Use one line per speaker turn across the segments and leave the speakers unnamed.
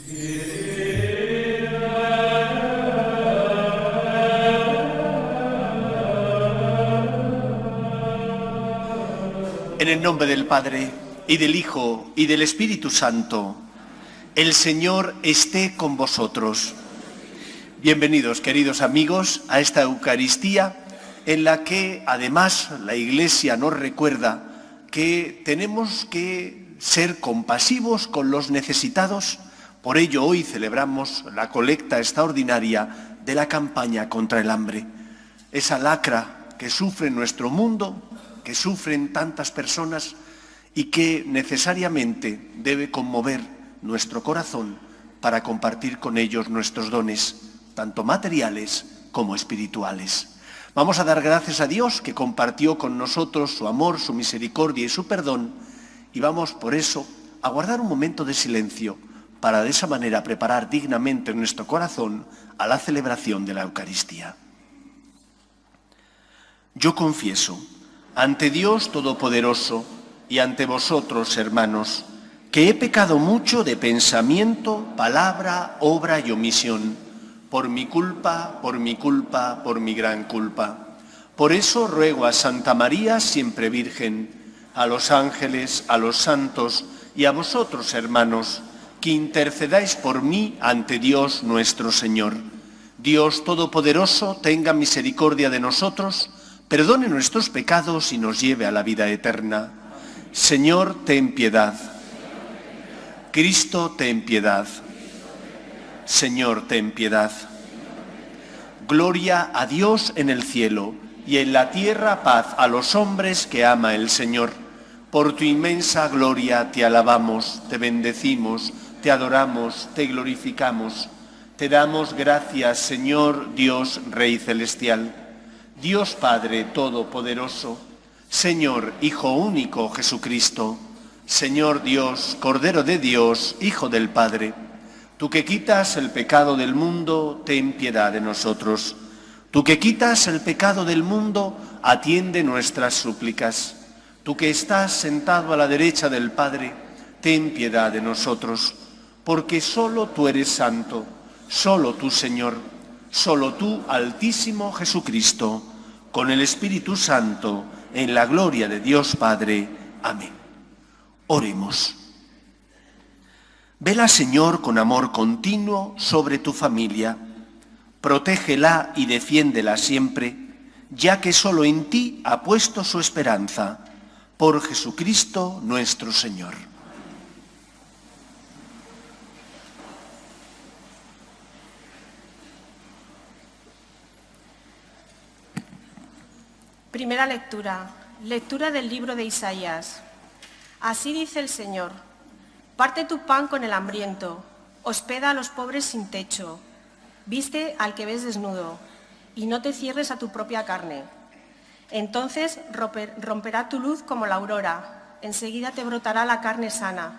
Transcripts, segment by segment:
En el nombre del Padre, y del Hijo, y del Espíritu Santo, el Señor esté con vosotros. Bienvenidos, queridos amigos, a esta Eucaristía en la que, además, la Iglesia nos recuerda que tenemos que ser compasivos con los necesitados. Por ello, hoy celebramos la colecta extraordinaria de la campaña contra el hambre. Esa lacra que sufre nuestro mundo, que sufren tantas personas y que necesariamente debe conmover nuestro corazón para compartir con ellos nuestros dones, tanto materiales como espirituales. Vamos a dar gracias a Dios que compartió con nosotros su amor, su misericordia y su perdón, y vamos por eso a guardar un momento de silencio para de esa manera preparar dignamente nuestro corazón a la celebración de la Eucaristía. Yo confieso ante Dios Todopoderoso y ante vosotros, hermanos, que he pecado mucho de pensamiento, palabra, obra y omisión, por mi culpa, por mi gran culpa. Por eso ruego a Santa María, siempre Virgen, a los ángeles, a los santos y a vosotros, hermanos, que intercedáis por mí ante Dios nuestro Señor. Dios Todopoderoso tenga misericordia de nosotros, perdone nuestros pecados y nos lleve a la vida eterna. Señor, ten piedad. Cristo, ten piedad. Señor, ten piedad. Gloria a Dios en el cielo y en la tierra paz a los hombres que ama el Señor. Por tu inmensa gloria te alabamos, te bendecimos, te adoramos, te glorificamos. Te damos gracias, Señor Dios, Rey celestial. Dios Padre Todopoderoso, Señor Hijo único Jesucristo, Señor Dios, Cordero de Dios, Hijo del Padre, tú que quitas el pecado del mundo, ten piedad de nosotros. Tú que quitas el pecado del mundo, atiende nuestras súplicas. Tú que estás sentado a la derecha del Padre, ten piedad de nosotros, porque solo tú eres santo, solo tú, Señor, solo tú, Altísimo Jesucristo, con el Espíritu Santo, en la gloria de Dios Padre. Amén. Oremos. Vela, Señor, con amor continuo sobre tu familia. Protégela y defiéndela siempre, ya que solo en ti ha puesto su esperanza. Por Jesucristo nuestro Señor.
Primera lectura. Lectura del libro de Isaías. Así dice el Señor: parte tu pan con el hambriento, hospeda a los pobres sin techo, viste al que ves desnudo, y no te cierres a tu propia carne. Entonces romperá tu luz como la aurora, enseguida te brotará la carne sana,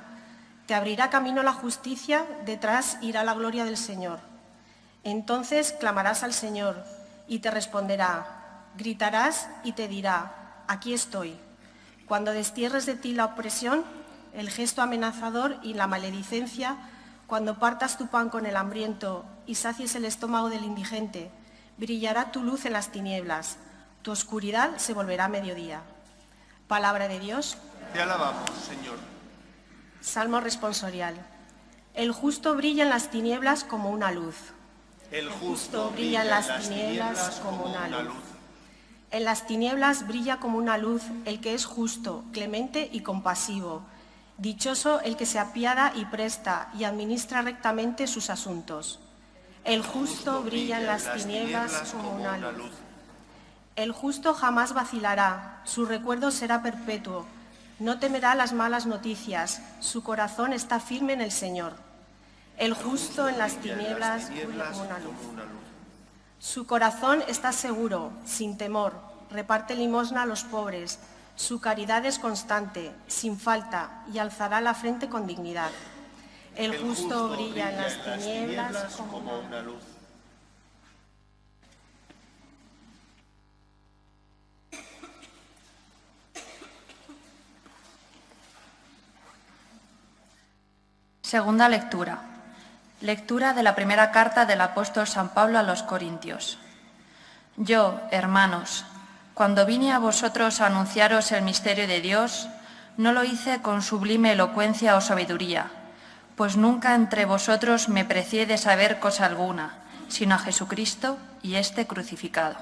te abrirá camino la justicia, detrás irá la gloria del Señor. Entonces clamarás al Señor, y te responderá. Gritarás y te dirá, aquí estoy. Cuando destierres de ti la opresión, el gesto amenazador y la maledicencia, cuando partas tu pan con el hambriento y sacies el estómago del indigente, brillará tu luz en las tinieblas, tu oscuridad se volverá mediodía. Palabra de Dios.
Te alabamos, Señor.
Salmo responsorial. El justo brilla en las tinieblas como una luz.
El justo brilla en las tinieblas como una luz.
En las tinieblas brilla como una luz el que es justo, clemente y compasivo. Dichoso el que se apiada y presta y administra rectamente sus asuntos. El justo brilla en las tinieblas como una luz. El justo jamás vacilará, su recuerdo será perpetuo. No temerá las malas noticias, su corazón está firme en el Señor. El justo en las tinieblas brilla como una luz. Su corazón está seguro, sin temor, reparte limosna a los pobres, su caridad es constante, sin falta, y alzará la frente con dignidad. El justo brilla en las tinieblas como una luz.
Segunda lectura. Lectura de la primera carta del apóstol San Pablo a los Corintios. Yo, hermanos, cuando vine a vosotros a anunciaros el misterio de Dios, no lo hice con sublime elocuencia o sabiduría, pues nunca entre vosotros me precié de saber cosa alguna, sino a Jesucristo y éste crucificado.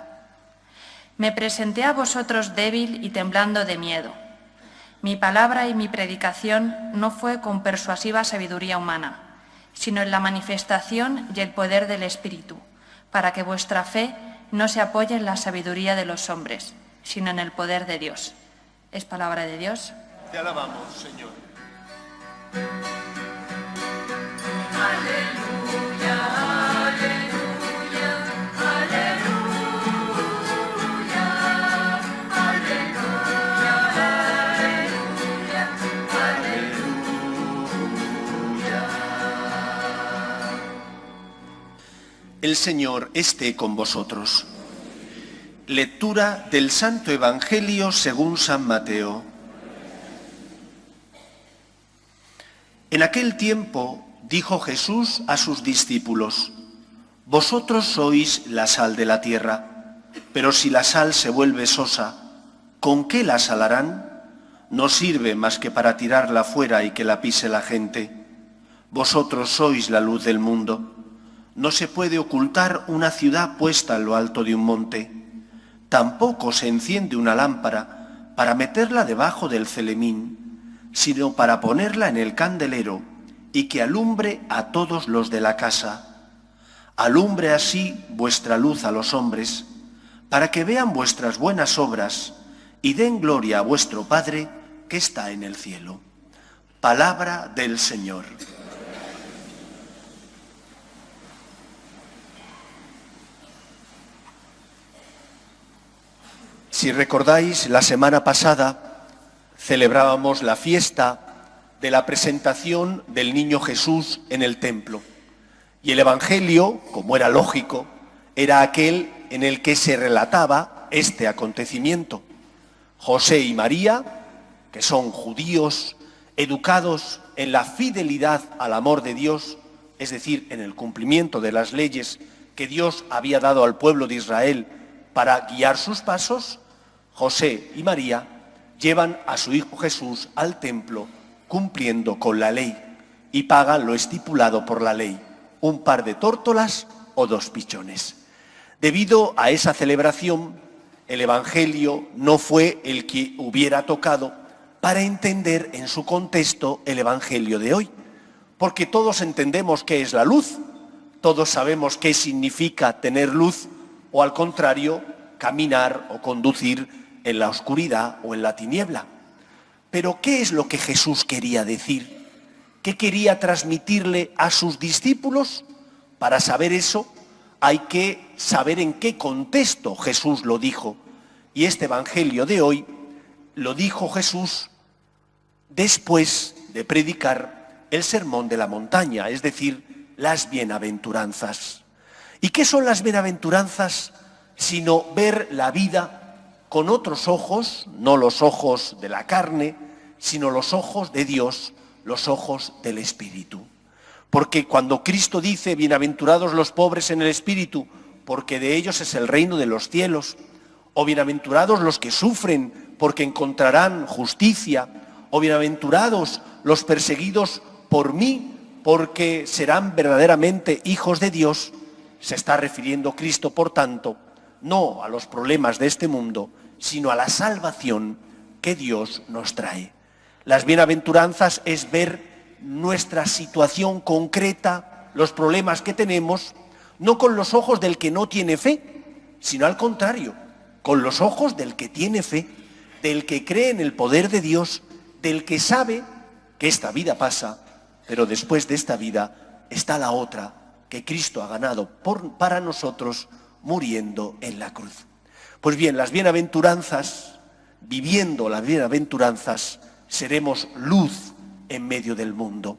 Me presenté a vosotros débil y temblando de miedo. Mi palabra y mi predicación no fue con persuasiva sabiduría humana, sino en la manifestación y el poder del Espíritu, para que vuestra fe no se apoye en la sabiduría de los hombres, sino en el poder de Dios. Es palabra de Dios.
Te alabamos, Señor.
Aleluya, aleluya, aleluya, aleluya, aleluya, aleluya.
El Señor esté con vosotros. Lectura del Santo Evangelio según San Mateo. En aquel tiempo dijo Jesús a sus discípulos: Vosotros sois la sal de la tierra, pero si la sal se vuelve sosa, ¿con qué la salarán? No sirve más que para tirarla fuera y que la pise la gente. Vosotros sois la luz del mundo. No se puede ocultar una ciudad puesta en lo alto de un monte. Tampoco se enciende una lámpara para meterla debajo del celemín, sino para ponerla en el candelero y que alumbre a todos los de la casa. Alumbre así vuestra luz a los hombres, para que vean vuestras buenas obras y den gloria a vuestro Padre que está en el cielo. Palabra del Señor. Si recordáis, la semana pasada celebrábamos la fiesta de la presentación del niño Jesús en el templo. Y el Evangelio, como era lógico, era aquel en el que se relataba este acontecimiento. José y María, que son judíos, educados en la fidelidad al amor de Dios, es decir, en el cumplimiento de las leyes que Dios había dado al pueblo de Israel para guiar sus pasos, José y María llevan a su hijo Jesús al templo cumpliendo con la ley y pagan lo estipulado por la ley, un par de tórtolas o 2 pichones. Debido a esa celebración, el Evangelio no fue el que hubiera tocado para entender en su contexto el Evangelio de hoy, porque todos entendemos qué es la luz, todos sabemos qué significa tener luz o, al contrario, caminar o conducir en la oscuridad o en la tiniebla. Pero ¿qué es lo que Jesús quería decir? ¿Qué quería transmitirle a sus discípulos? Para saber eso hay que saber en qué contexto Jesús lo dijo. Y este Evangelio de hoy lo dijo Jesús después de predicar el Sermón de la Montaña, es decir, las bienaventuranzas. ¿Y qué son las bienaventuranzas? Sino ver la vida con otros ojos, no los ojos de la carne, sino los ojos de Dios, los ojos del Espíritu. Porque cuando Cristo dice, bienaventurados los pobres en el Espíritu, porque de ellos es el reino de los cielos, o bienaventurados los que sufren, porque encontrarán justicia, o bienaventurados los perseguidos por mí, porque serán verdaderamente hijos de Dios, se está refiriendo Cristo, por tanto, no a los problemas de este mundo, sino a la salvación que Dios nos trae. Las bienaventuranzas es ver nuestra situación concreta, los problemas que tenemos, no con los ojos del que no tiene fe, sino al contrario, con los ojos del que tiene fe, del que cree en el poder de Dios, del que sabe que esta vida pasa, pero después de esta vida está la otra que Cristo ha ganado para nosotros, muriendo en la cruz. Pues bien, las bienaventuranzas, viviendo las bienaventuranzas, seremos luz en medio del mundo.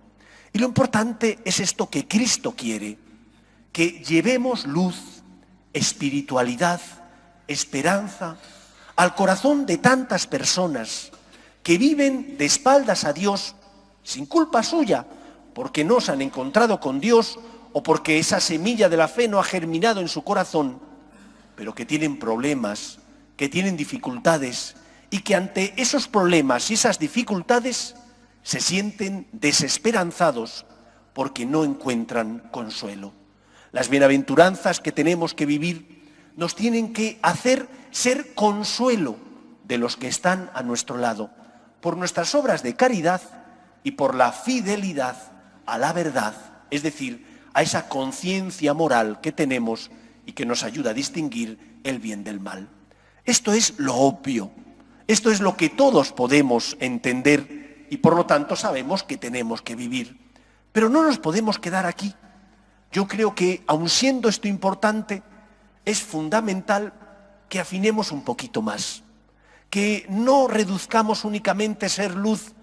Y lo importante es esto que Cristo quiere, que llevemos luz, espiritualidad, esperanza al corazón de tantas personas que viven de espaldas a Dios, sin culpa suya, porque no se han encontrado con Dios o porque esa semilla de la fe no ha germinado en su corazón, pero que tienen problemas, que tienen dificultades y que ante esos problemas y esas dificultades se sienten desesperanzados porque no encuentran consuelo. Las bienaventuranzas que tenemos que vivir nos tienen que hacer ser consuelo de los que están a nuestro lado, por nuestras obras de caridad y por la fidelidad a la verdad, es decir, a esa conciencia moral que tenemos y que nos ayuda a distinguir el bien del mal. Esto es lo obvio, esto es lo que todos podemos entender y por lo tanto sabemos que tenemos que vivir. Pero no nos podemos quedar aquí. Yo creo que, aun siendo esto importante, es fundamental que afinemos un poquito más, que no reduzcamos únicamente ser luz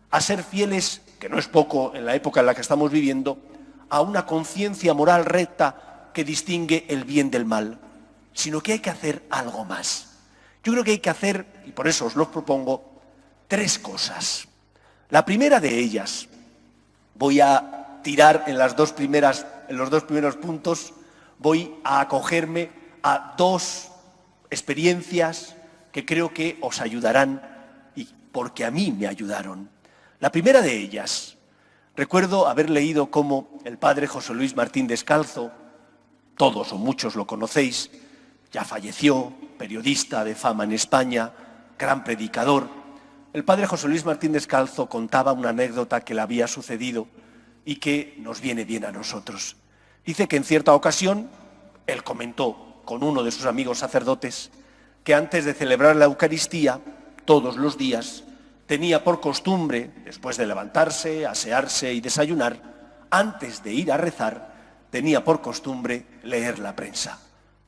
a ser fieles, que no es poco en la época en la que estamos viviendo, a una conciencia moral recta que distingue el bien del mal, sino que hay que hacer algo más. Yo creo que hay que hacer, y por eso os lo propongo, 3 cosas. La primera de ellas, voy a tirar en los 2 primeros puntos, voy a acogerme a 2 experiencias que creo que os ayudarán y porque a mí me ayudaron. La primera de ellas, recuerdo haber leído cómo el padre José Luis Martín Descalzo, todos o muchos lo conocéis, ya falleció, periodista de fama en España, gran predicador. El padre José Luis Martín Descalzo contaba una anécdota que le había sucedido y que nos viene bien a nosotros. Dice que en cierta ocasión, él comentó con uno de sus amigos sacerdotes, que antes de celebrar la Eucaristía, todos los días, tenía por costumbre, después de levantarse, asearse y desayunar, antes de ir a rezar, tenía por costumbre leer la prensa.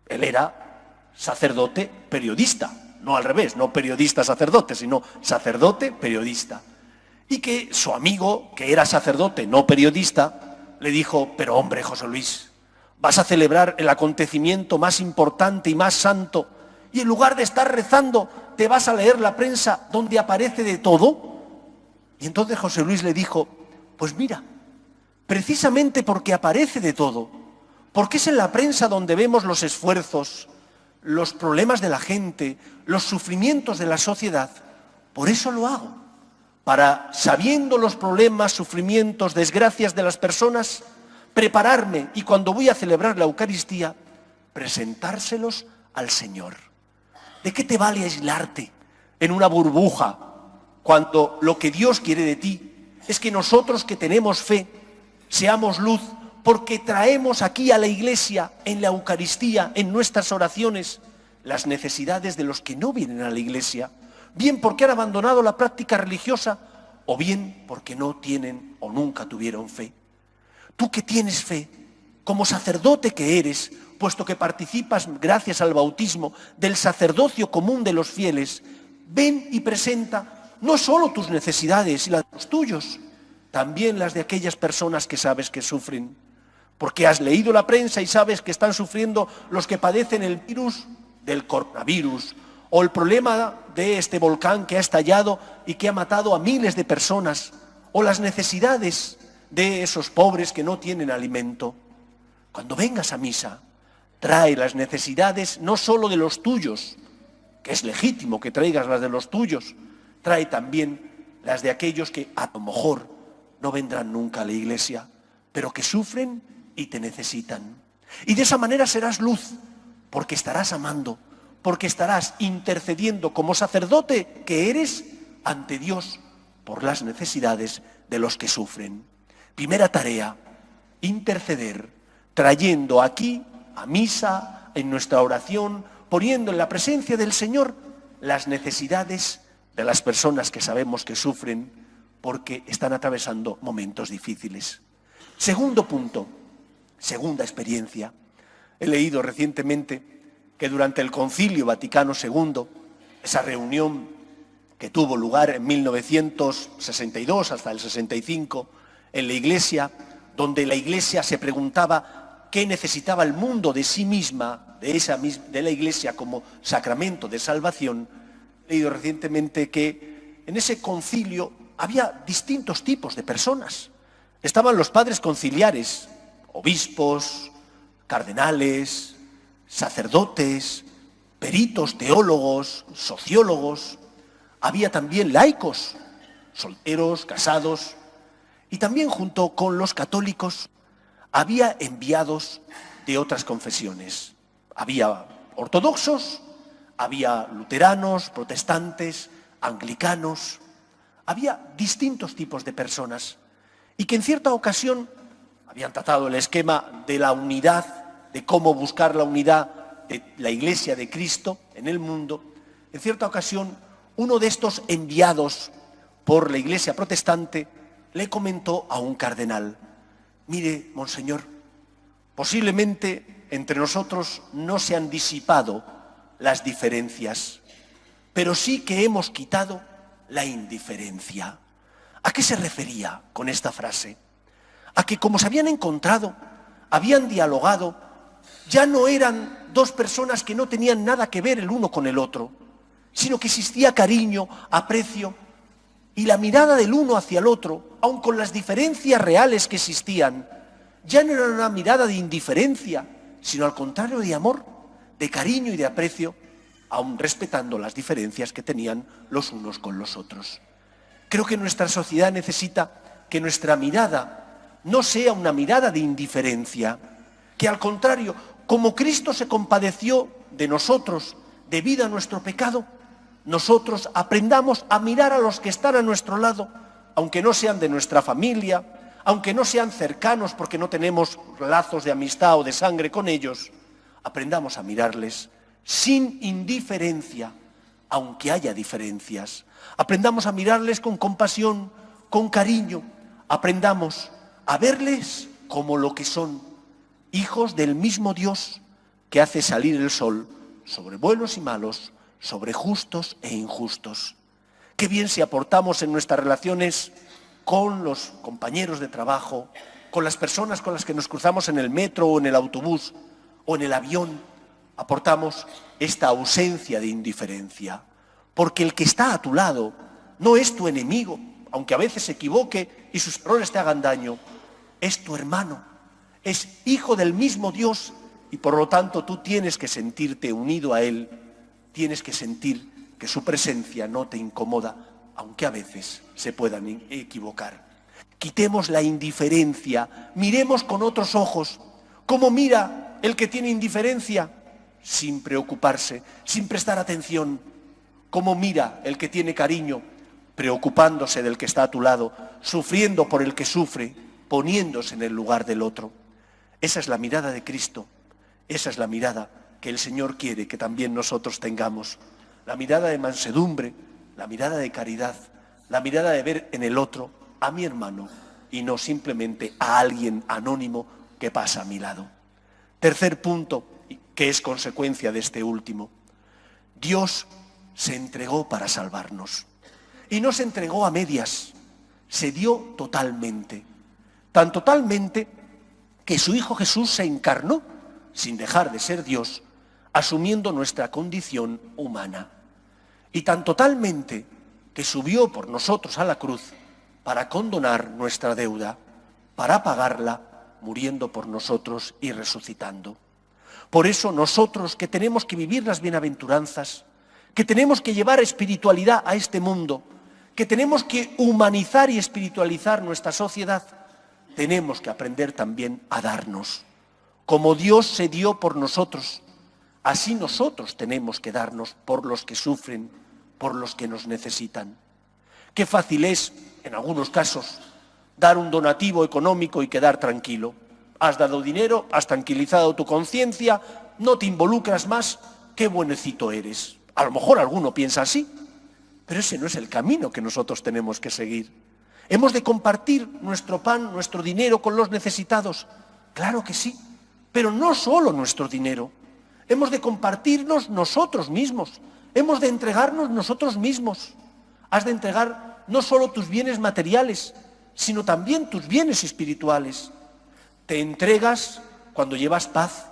Él era sacerdote periodista, no al revés, no periodista sacerdote, sino sacerdote periodista. Y que su amigo, que era sacerdote no periodista, le dijo: pero hombre, José Luis, vas a celebrar el acontecimiento más importante y más santo, y en lugar de estar rezando, ¿te vas a leer la prensa donde aparece de todo? Y entonces José Luis le dijo: pues mira, precisamente porque aparece de todo, porque es en la prensa donde vemos los esfuerzos, los problemas de la gente, los sufrimientos de la sociedad, por eso lo hago, para, sabiendo los problemas, sufrimientos, desgracias de las personas, prepararme y cuando voy a celebrar la Eucaristía, presentárselos al Señor. ¿De qué te vale aislarte en una burbuja cuando lo que Dios quiere de ti es que nosotros que tenemos fe seamos luz, porque traemos aquí a la Iglesia, en la Eucaristía, en nuestras oraciones, las necesidades de los que no vienen a la Iglesia, bien porque han abandonado la práctica religiosa o bien porque no tienen o nunca tuvieron fe? Tú que tienes fe, como sacerdote que eres, puesto que participas, gracias al bautismo, del sacerdocio común de los fieles, ven y presenta no solo tus necesidades y las de los tuyos, también las de aquellas personas que sabes que sufren. Porque has leído la prensa y sabes que están sufriendo los que padecen el virus del coronavirus, o el problema de este volcán que ha estallado y que ha matado a miles de personas, o las necesidades de esos pobres que no tienen alimento. Cuando vengas a misa, trae las necesidades no solo de los tuyos, que es legítimo que traigas las de los tuyos, trae también las de aquellos que a lo mejor no vendrán nunca a la Iglesia, pero que sufren y te necesitan. Y de esa manera serás luz, porque estarás amando, porque estarás intercediendo como sacerdote que eres ante Dios por las necesidades de los que sufren. Primera tarea, interceder, trayendo aquí a misa, en nuestra oración, poniendo en la presencia del Señor las necesidades de las personas que sabemos que sufren porque están atravesando momentos difíciles. Segundo punto, segunda experiencia. He leído recientemente que durante el Concilio Vaticano II, esa reunión que tuvo lugar en 1962 hasta el 65, en la Iglesia, donde la Iglesia se preguntaba qué necesitaba el mundo de sí misma, de la Iglesia como sacramento de salvación, he leído recientemente que en ese concilio había distintos tipos de personas. Estaban los padres conciliares, obispos, cardenales, sacerdotes, peritos, teólogos, sociólogos. Había también laicos, solteros, casados, y también junto con los católicos había enviados de otras confesiones. Había ortodoxos, había luteranos, protestantes, anglicanos, había distintos tipos de personas y que en cierta ocasión habían tratado el esquema de la unidad, de cómo buscar la unidad de la Iglesia de Cristo en el mundo. En cierta ocasión, uno de estos enviados por la Iglesia protestante le comentó a un cardenal: mire, monseñor, posiblemente entre nosotros no se han disipado las diferencias, pero sí que hemos quitado la indiferencia. ¿A qué se refería con esta frase? A que como se habían encontrado, habían dialogado, ya no eran dos personas que no tenían nada que ver el uno con el otro, sino que existía cariño, aprecio, y la mirada del uno hacia el otro, aun con las diferencias reales que existían, ya no era una mirada de indiferencia, sino al contrario de amor, de cariño y de aprecio, aun respetando las diferencias que tenían los unos con los otros. Creo que nuestra sociedad necesita que nuestra mirada no sea una mirada de indiferencia, que al contrario, como Cristo se compadeció de nosotros debido a nuestro pecado, nosotros aprendamos a mirar a los que están a nuestro lado, aunque no sean de nuestra familia, aunque no sean cercanos porque no tenemos lazos de amistad o de sangre con ellos, aprendamos a mirarles sin indiferencia, aunque haya diferencias. Aprendamos a mirarles con compasión, con cariño. Aprendamos a verles como lo que son, hijos del mismo Dios que hace salir el sol sobre buenos y malos, sobre justos e injustos. Qué bien si aportamos en nuestras relaciones con los compañeros de trabajo, con las personas con las que nos cruzamos en el metro o en el autobús o en el avión, aportamos esta ausencia de indiferencia. Porque el que está a tu lado no es tu enemigo, aunque a veces se equivoque y sus errores te hagan daño, es tu hermano, es hijo del mismo Dios y por lo tanto tú tienes que sentirte unido a Él, tienes que sentir que su presencia no te incomoda, aunque a veces se puedan equivocar. Quitemos la indiferencia, miremos con otros ojos. ¿Cómo mira el que tiene indiferencia? Sin preocuparse, sin prestar atención. ¿Cómo mira el que tiene cariño? Preocupándose del que está a tu lado, sufriendo por el que sufre, poniéndose en el lugar del otro. Esa es la mirada de Cristo, esa es la mirada que el Señor quiere que también nosotros tengamos. La mirada de mansedumbre, la mirada de caridad, la mirada de ver en el otro a mi hermano y no simplemente a alguien anónimo que pasa a mi lado. Tercer punto, que es consecuencia de este último. Dios se entregó para salvarnos. Y no se entregó a medias, se dio totalmente. Tan totalmente que su Hijo Jesús se encarnó, sin dejar de ser Dios, asumiendo nuestra condición humana. Y tan totalmente que subió por nosotros a la cruz para condonar nuestra deuda, para pagarla, muriendo por nosotros y resucitando. Por eso nosotros que tenemos que vivir las bienaventuranzas, que tenemos que llevar espiritualidad a este mundo, que tenemos que humanizar y espiritualizar nuestra sociedad, tenemos que aprender también a darnos. Como Dios se dio por nosotros, así nosotros tenemos que darnos por los que sufren, por los que nos necesitan. Qué fácil es, en algunos casos, dar un donativo económico y quedar tranquilo. Has dado dinero, has tranquilizado tu conciencia, no te involucras más, qué buenecito eres. A lo mejor alguno piensa así, pero ese no es el camino que nosotros tenemos que seguir. ¿Hemos de compartir nuestro pan, nuestro dinero con los necesitados? Claro que sí, pero no solo nuestro dinero. Hemos de compartirnos nosotros mismos, hemos de entregarnos nosotros mismos. Has de entregar no solo tus bienes materiales, sino también tus bienes espirituales. Te entregas cuando llevas paz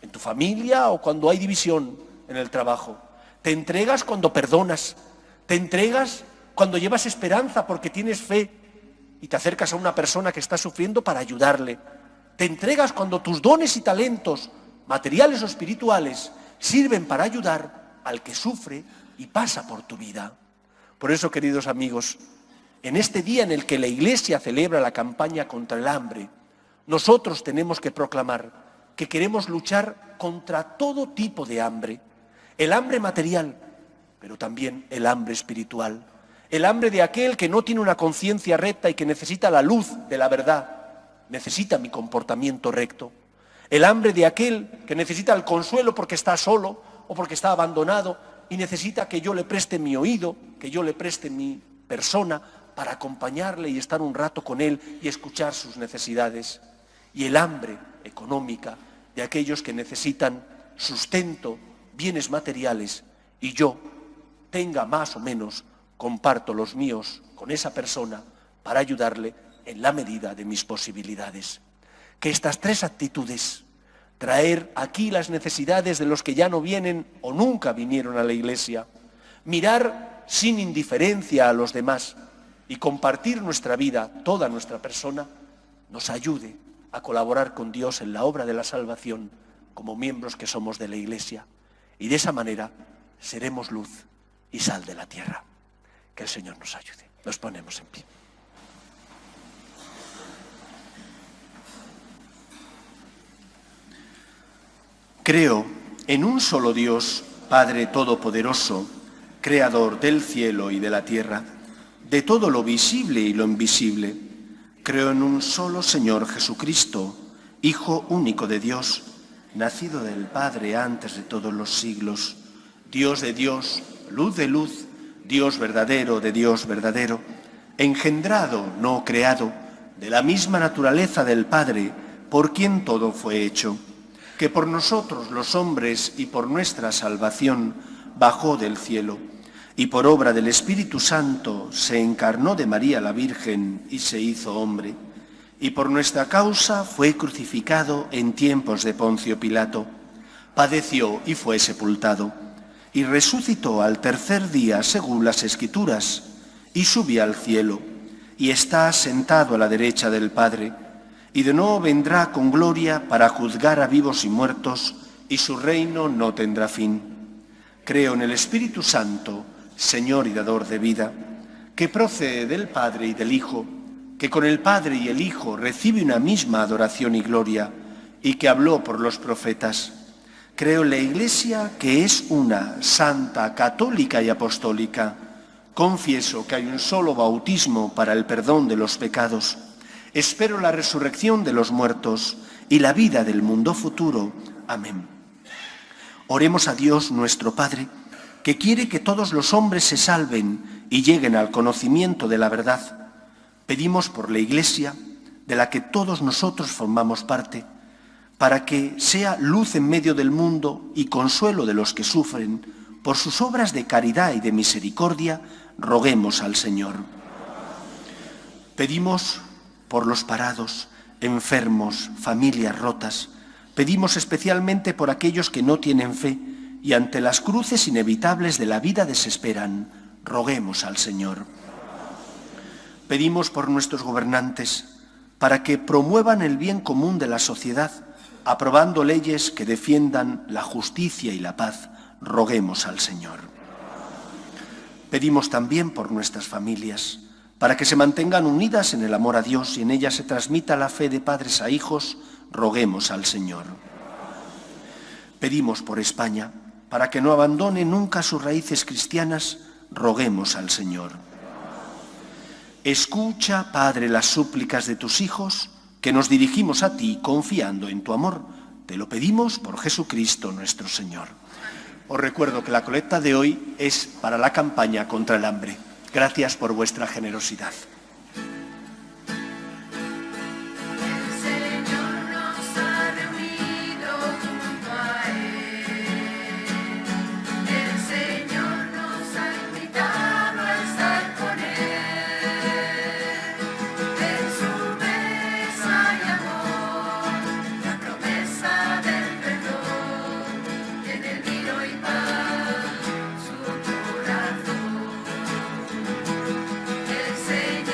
en tu familia o cuando hay división en el trabajo. Te entregas cuando perdonas. Te entregas cuando llevas esperanza porque tienes fe. y te acercas a una persona que está sufriendo para ayudarle. Te entregas cuando tus dones y talentos, materiales o espirituales, sirven para ayudar al que sufre y pasa por tu vida. Por eso, queridos amigos, en este día en el que la Iglesia celebra la campaña contra el hambre, nosotros tenemos que proclamar que queremos luchar contra todo tipo de hambre. El hambre material, pero también el hambre espiritual. El hambre de aquel que no tiene una conciencia recta y que necesita la luz de la verdad, necesita mi comportamiento recto. El hambre de aquel que necesita el consuelo porque está solo o porque está abandonado y necesita que yo le preste mi oído, que yo le preste mi persona para acompañarle y estar un rato con él y escuchar sus necesidades. Y el hambre económica de aquellos que necesitan sustento, bienes materiales, y yo, tenga más o menos, comparto los míos con esa persona para ayudarle en la medida de mis posibilidades. Que estas tres actitudes, traer aquí las necesidades de los que ya no vienen o nunca vinieron a la Iglesia, mirar sin indiferencia a los demás y compartir nuestra vida, toda nuestra persona, nos ayude a colaborar con Dios en la obra de la salvación como miembros que somos de la Iglesia. Y de esa manera seremos luz y sal de la tierra. Que el Señor nos ayude. Nos ponemos en pie. Creo en un solo Dios, Padre Todopoderoso, Creador del cielo y de la tierra, de todo lo visible y lo invisible. Creo en un solo Señor Jesucristo, Hijo único de Dios, nacido del Padre antes de todos los siglos, Dios de Dios, luz de luz, Dios verdadero de Dios verdadero, engendrado, no creado, de la misma naturaleza del Padre, por quien todo fue hecho, que por nosotros los hombres y por nuestra salvación bajó del cielo, y por obra del Espíritu Santo se encarnó de María la Virgen y se hizo hombre, y por nuestra causa fue crucificado en tiempos de Poncio Pilato, padeció y fue sepultado, y resucitó al tercer día según las Escrituras, y subió al cielo, y está sentado a la derecha del Padre, y de nuevo vendrá con gloria para juzgar a vivos y muertos, y su reino no tendrá fin. Creo en el Espíritu Santo, Señor y dador de vida, que procede del Padre y del Hijo, que con el Padre y el Hijo recibe una misma adoración y gloria, y que habló por los profetas. Creo en la Iglesia, que es una, santa, católica y apostólica. Confieso que hay un solo bautismo para el perdón de los pecados. Espero la resurrección de los muertos y la vida del mundo futuro. Amén. Oremos a Dios nuestro Padre, que quiere que todos los hombres se salven y lleguen al conocimiento de la verdad. Pedimos por la Iglesia, de la que todos nosotros formamos parte, para que sea luz en medio del mundo y consuelo de los que sufren, por sus obras de caridad y de misericordia, roguemos al Señor. Pedimos por los parados, enfermos, familias rotas. Pedimos especialmente por aquellos que no tienen fe y ante las cruces inevitables de la vida desesperan. Roguemos al Señor. Pedimos por nuestros gobernantes, para que promuevan el bien común de la sociedad, aprobando leyes que defiendan la justicia y la paz. Roguemos al Señor. Pedimos también por nuestras familias, para que se mantengan unidas en el amor a Dios y en ellas se transmita la fe de padres a hijos. Roguemos al Señor. Pedimos por España, para que no abandone nunca sus raíces cristianas. Roguemos al Señor. Escucha, Padre, las súplicas de tus hijos, que nos dirigimos a ti confiando en tu amor. Te lo pedimos por Jesucristo nuestro Señor. Os recuerdo que la colecta de hoy es para la campaña contra el hambre. Gracias por vuestra generosidad.
Señor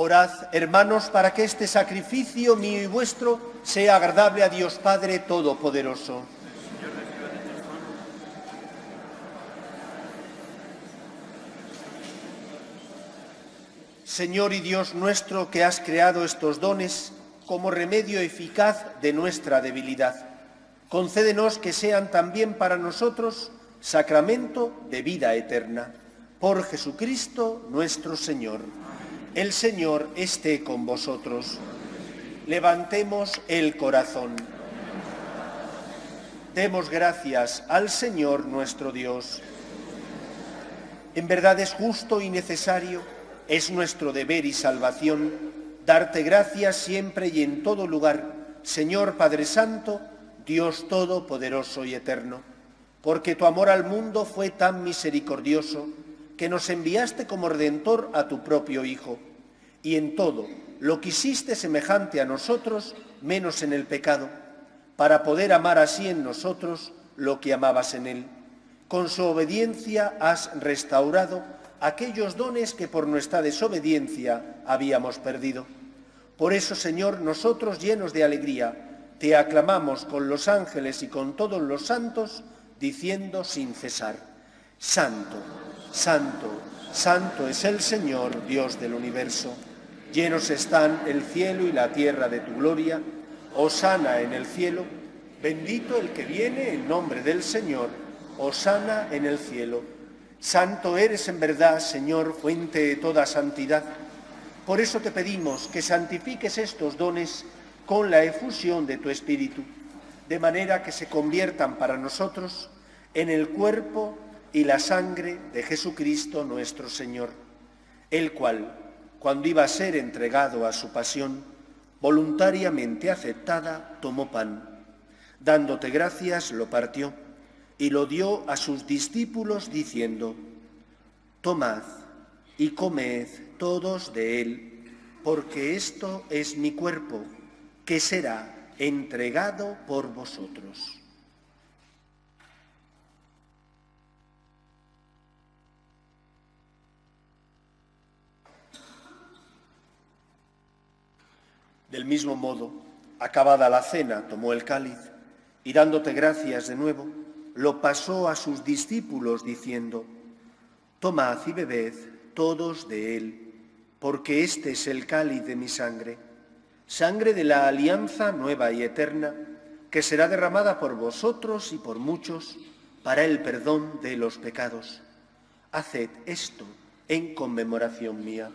Orad, hermanos, para que este sacrificio mío y vuestro sea agradable a Dios Padre Todopoderoso. Señor y Dios nuestro, que has creado estos dones como remedio eficaz de nuestra debilidad, concédenos que sean también para nosotros sacramento de vida eterna. Por Jesucristo nuestro Señor. El Señor esté con vosotros. Levantemos el corazón. Demos gracias al Señor nuestro Dios. En verdad es justo y necesario, es nuestro deber y salvación, darte gracias siempre y en todo lugar, Señor Padre Santo, Dios Todopoderoso y Eterno, porque tu amor al mundo fue tan misericordioso que nos enviaste como Redentor a tu propio Hijo, y en todo lo quisiste semejante a nosotros, menos en el pecado, para poder amar así en nosotros lo que amabas en Él. Con su obediencia has restaurado aquellos dones que por nuestra desobediencia habíamos perdido. Por eso, Señor, nosotros llenos de alegría, te aclamamos con los ángeles y con todos los santos, diciendo sin cesar: Santo, Santo, Santo es el Señor, Dios del universo. Llenos están el cielo y la tierra de tu gloria. Hosana en el cielo. Bendito el que viene en nombre del Señor. Hosana en el cielo. Santo eres en verdad, Señor, fuente de toda santidad. Por eso te pedimos que santifiques estos dones con la efusión de tu Espíritu, de manera que se conviertan para nosotros en el cuerpo y la sangre de Jesucristo nuestro Señor, el cual, cuando iba a ser entregado a su pasión, voluntariamente aceptada, tomó pan. Dándote gracias, lo partió y lo dio a sus discípulos diciendo: Tomad y comed todos de él, porque esto es mi cuerpo, que será entregado por vosotros. Del mismo modo, acabada la cena, tomó el cáliz y dándote gracias de nuevo, lo pasó a sus discípulos diciendo: Tomad y bebed todos de él, porque este es el cáliz de mi sangre, sangre de la alianza nueva y eterna, que será derramada por vosotros y por muchos para el perdón de los pecados. Haced esto en conmemoración mía.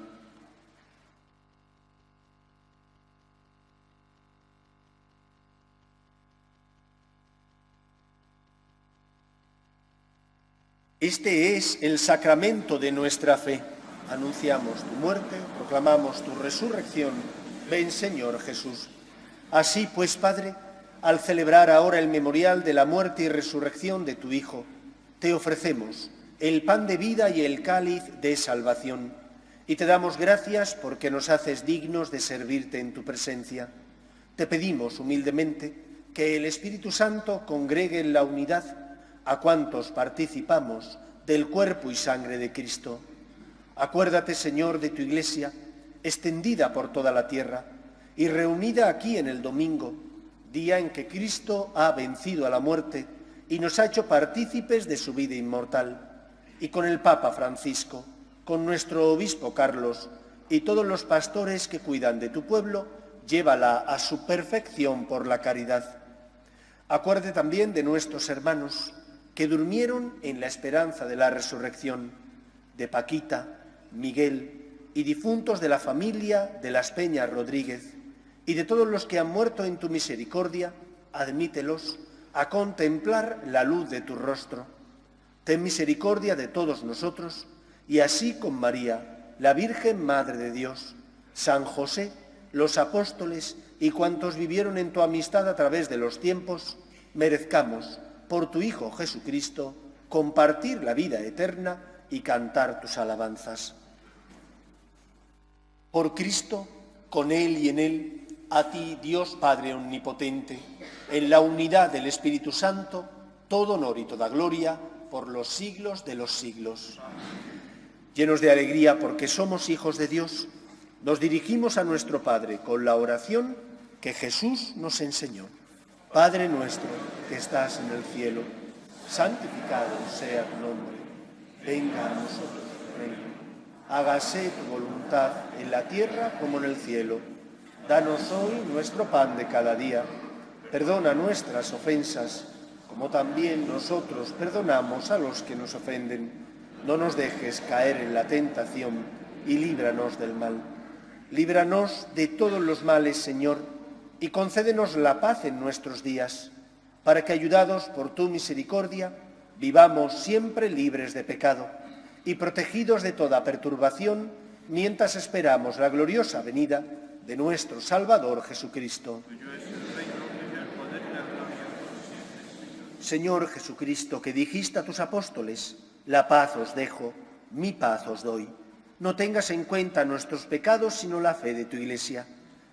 Este es el sacramento de nuestra fe. Anunciamos tu muerte, proclamamos tu resurrección. Ven, Señor Jesús. Así pues, Padre, al celebrar ahora el memorial de la muerte y resurrección de tu Hijo, te ofrecemos el pan de vida y el cáliz de salvación, y te damos gracias porque nos haces dignos de servirte en tu presencia. Te pedimos humildemente que el Espíritu Santo congregue en la unidad a cuantos participamos del cuerpo y sangre de Cristo. Acuérdate, Señor, de tu Iglesia, extendida por toda la tierra y reunida aquí en el domingo, día en que Cristo ha vencido a la muerte y nos ha hecho partícipes de su vida inmortal, y con el Papa Francisco, con nuestro obispo Carlos y todos los pastores que cuidan de tu pueblo, llévala a su perfección por la caridad. Acuérdate también de nuestros hermanos que durmieron en la esperanza de la resurrección, de Paquita, Miguel y difuntos de la familia de las Peñas Rodríguez, y de todos los que han muerto en tu misericordia, admítelos a contemplar la luz de tu rostro. Ten misericordia de todos nosotros, y así con María, la Virgen Madre de Dios, San José, los apóstoles y cuantos vivieron en tu amistad a través de los tiempos, merezcamos, por tu Hijo Jesucristo, compartir la vida eterna y cantar tus alabanzas. Por Cristo, con Él y en Él, a ti, Dios Padre Omnipotente, en la unidad del Espíritu Santo, todo honor y toda gloria por los siglos de los siglos. Llenos de alegría porque somos hijos de Dios, Nos dirigimos a nuestro Padre con la oración que Jesús nos enseñó. Padre nuestro que estás en el cielo, santificado sea tu nombre. Venga a nosotros tu reino. Hágase tu voluntad en la tierra como en el cielo. Danos hoy nuestro pan de cada día. Perdona nuestras ofensas, como también nosotros perdonamos a los que nos ofenden. No nos dejes caer en la tentación y líbranos del mal. Líbranos de todos los males, Señor, y concédenos la paz en nuestros días, para que, ayudados por tu misericordia, vivamos siempre libres de pecado y protegidos de toda perturbación, mientras esperamos la gloriosa venida de nuestro Salvador Jesucristo. Señor Jesucristo, que dijiste a tus apóstoles, la paz os dejo, mi paz os doy. No tengas en cuenta nuestros pecados, sino la fe de tu Iglesia,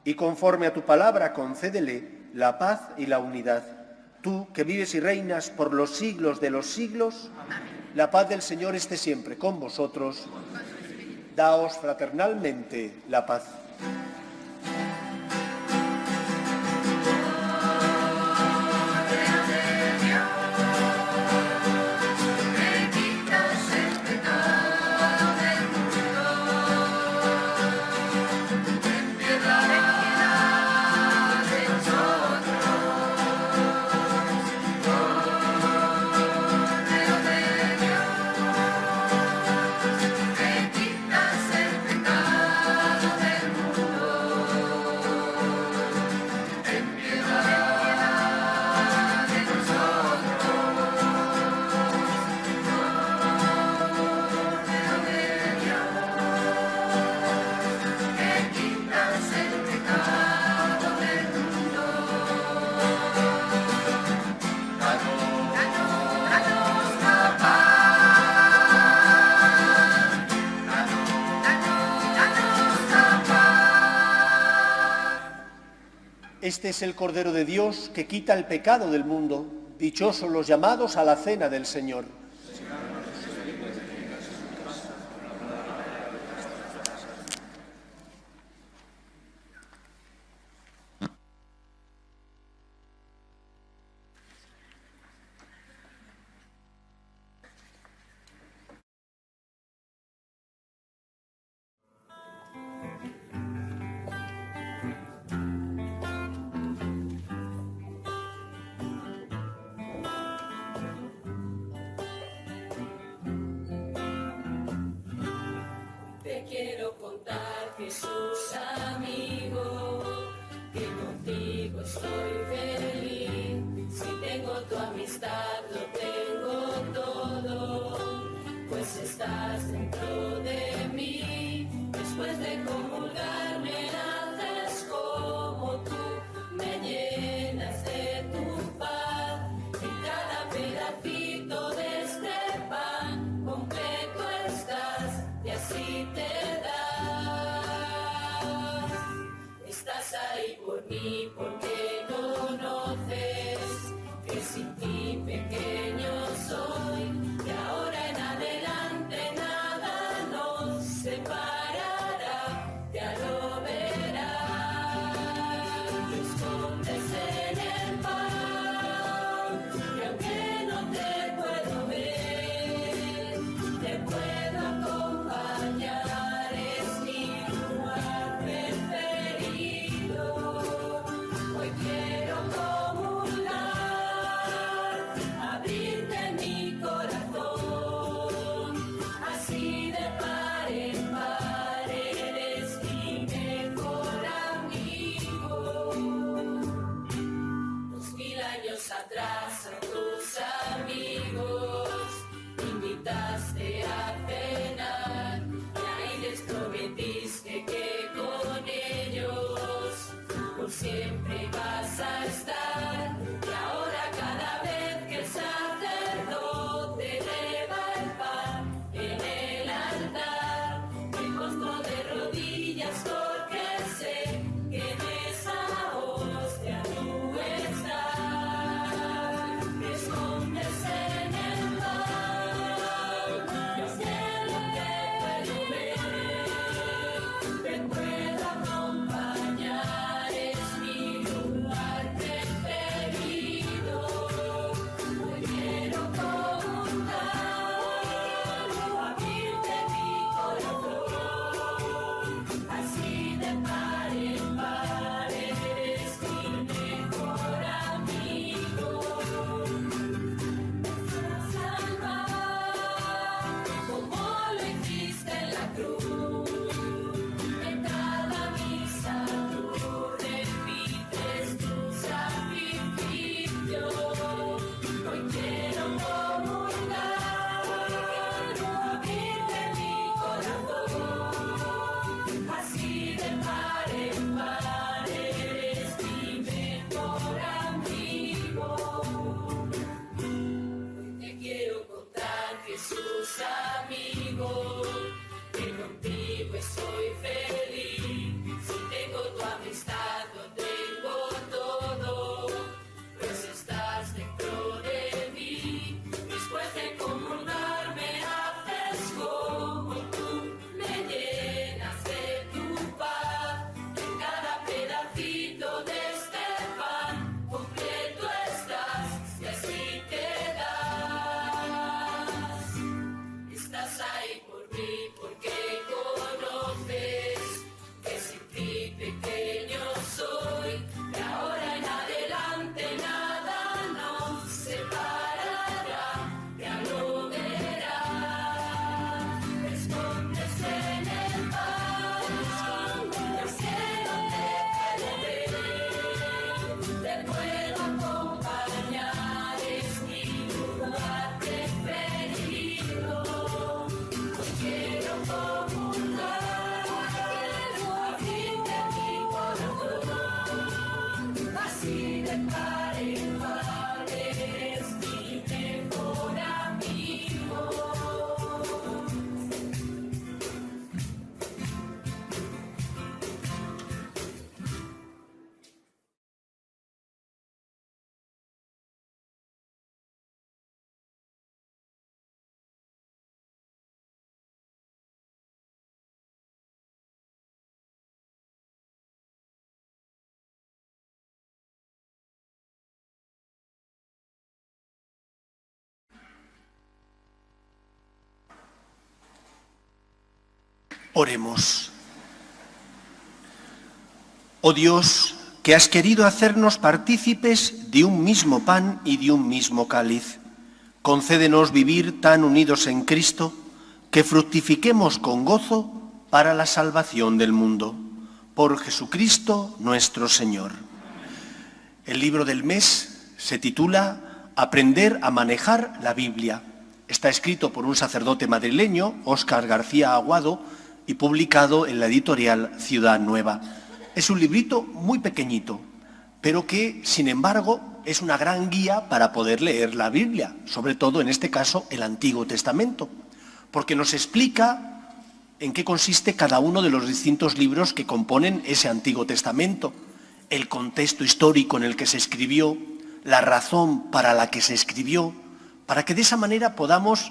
y conforme a tu palabra concédele la paz y la unidad. Tú, que vives y reinas por los siglos de los siglos, la paz del Señor esté siempre con vosotros. Daos fraternalmente la paz. Este es el Cordero de Dios que quita el pecado del mundo. Dichosos los llamados a la cena del Señor.
Te quiero contar, Jesús amigo, que contigo estoy feliz. Si tengo tu amistad, lo tengo todo, pues estás dentro de mí. Después de comulgar me haces como tú, me llenas de tu paz. En cada pedacito de este pan completo estás, y así te das. Estás ahí por mí porque conoces que sin ti pequeño soy, y ahora en adelante nada tus amigos, que contigo soy feliz. Si tengo tu amistad, lo tengo todo, pues estás dentro de mí. Después de comulgar me haces como tú, me llenas de tu paz. En cada pedacito de este pan completo estás y así te das. Estás ahí por mí porque conoces que sin ti pequeño soy. De ahora en adelante nada nos separará, ya lo verás. Me escondes en el pan, yo quiero te ver. Te puedo acompañar, es mi lugar preferido. Hoy quiero comulgar, abrirte mi corazón, así de par en par eres mi mejor amigo.
Oremos. Oh Dios, que has querido hacernos partícipes de un mismo pan y de un mismo cáliz, concédenos vivir tan unidos en Cristo que fructifiquemos con gozo para la salvación del mundo. Por Jesucristo nuestro Señor. El libro del mes se titula Aprender a manejar la Biblia. Está escrito por un sacerdote madrileño, Óscar García Aguado, y publicado en la editorial Ciudad Nueva. Es un librito muy pequeñito, pero que, sin embargo, es una gran guía para poder leer la Biblia, sobre todo, en este caso, el Antiguo Testamento, porque nos explica en qué consiste cada uno de los distintos libros que componen ese Antiguo Testamento, el contexto histórico en el que se escribió, la razón para la que se escribió, para que de esa manera podamos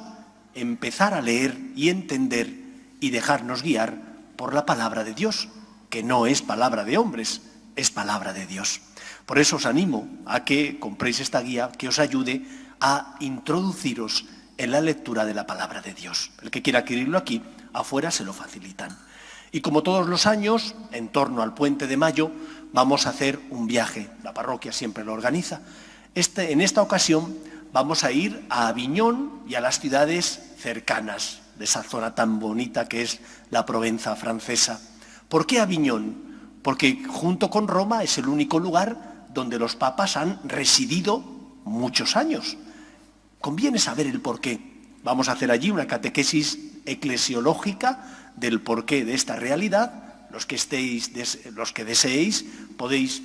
empezar a leer y entender y dejarnos guiar por la palabra de Dios, que no es palabra de hombres, es palabra de Dios. Por eso os animo a que compréis esta guía que os ayude a introduciros en la lectura de la palabra de Dios. El que quiera adquirirlo aquí, afuera se lo facilitan. Y como todos los años, en torno al Puente de Mayo, vamos a hacer un viaje. La parroquia siempre lo organiza. En esta ocasión vamos a ir a Aviñón y a las ciudades cercanas de esa zona tan bonita que es la Provenza francesa. ¿Por qué Aviñón? Porque junto con Roma es el único lugar donde los papas han residido muchos años. Conviene saber el porqué. Vamos a hacer allí una catequesis eclesiológica del porqué de esta realidad. Los que deseéis, podéis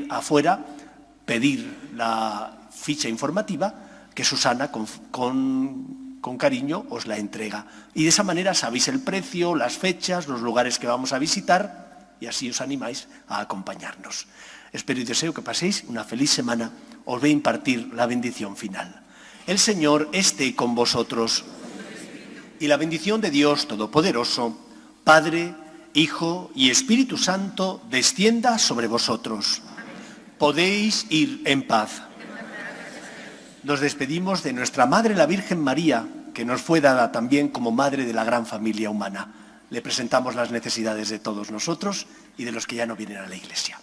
afuera pedir la ficha informativa que Susana con cariño os la entrega. Y de esa manera sabéis el precio, las fechas, los lugares que vamos a visitar y así os animáis a acompañarnos. Espero y deseo que paséis una feliz semana. Os voy a impartir la bendición final. El Señor esté con vosotros y la bendición de Dios Todopoderoso, Padre, Hijo y Espíritu Santo, descienda sobre vosotros. Podéis ir en paz. Nos despedimos de nuestra Madre la Virgen María, que nos fue dada también como Madre de la gran familia humana. Le presentamos las necesidades de todos nosotros y de los que ya no vienen a la Iglesia.